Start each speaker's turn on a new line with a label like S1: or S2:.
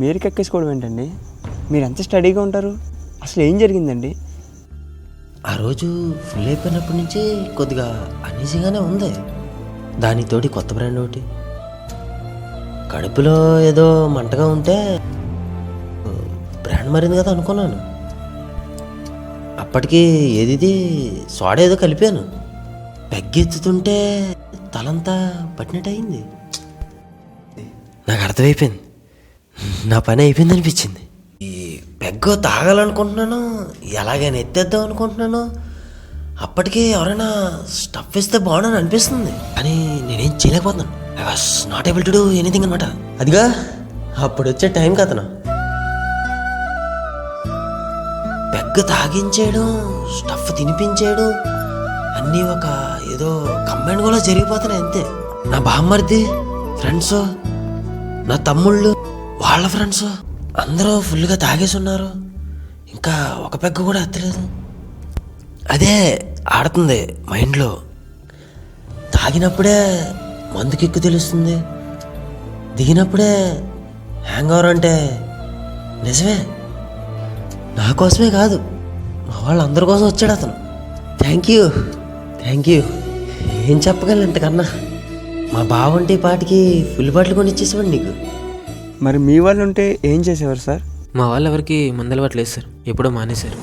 S1: మీరు ఎక్కేసుకోవడం ఏంటండి? మీరు ఎంత స్టడీగా ఉంటారు? అసలు ఏం జరిగిందండి?
S2: ఆ రోజు ఫుల్ అయిపోయినప్పటి నుంచి కొద్దిగా అనీజీగానే ఉంది. దానితోటి కొత్త బ్రాండ్ ఒకటి, కడుపులో ఏదో మంటగా ఉంటే బ్రాండ్ మారింది కదా అనుకున్నాను. అప్పటికి ఏది సోడా ఏదో కలిపాను. పెగ్గెత్తుతుంటే తలంతా పట్టినట్టు అయింది. నాకు అర్థమైపోయింది, నా పని అయిపోయింది అనిపించింది. ఈ పెగ్గ తాగాలనుకుంటున్నాను, ఎలాగైనా ఎత్తేద్దాం అనుకుంటున్నాను. అప్పటికి ఎవరైనా స్టఫ్ ఇస్తే బాగుండని అనిపిస్తుంది, కానీ నేనేం చేయలేకపోతున్నాను. I was not able to do anything అనమాట. అదిగా అప్పుడు వచ్చే టైం కథను పెగ్గ తాగించేయడం, స్టఫ్ తినిపించేయడం అన్నీ ఒక ఏదో కంబైన్ కూడా జరిగిపోతున్నాయి అంతే. నా బామ్మర్ది ఫ్రెండ్స్, నా తమ్ముళ్ళు వాళ్ళ ఫ్రెండ్స్ అందరూ ఫుల్గా తాగేసి ఉన్నారు. ఇంకా ఒక పెగ్గ కూడా ఎత్తలేదు. అదే ఆడుతుంది మైండ్లో. తాగినప్పుడే మందు కిక్కు తెలుస్తుంది, దిగినప్పుడే హ్యాంగ్ ఓవర్ అంటే నిజమే. నా కోసమే కాదు, మా వాళ్ళందరి కోసం వచ్చాడు అతను. Thank you. ఏం చెప్పగలను ఇంతకన్నా? మా బావంటే పాటికి ఫుల్ బాటిల్ కొని ఇచ్చేసేవాడు నీకు.
S1: మరి మీ వాళ్ళు ఉంటే ఏం చేసేవారు సార్?
S3: మా వాళ్ళు ఎవరికి మందు అలవాటు లేదు సార్, ఎప్పుడో మానేశారు.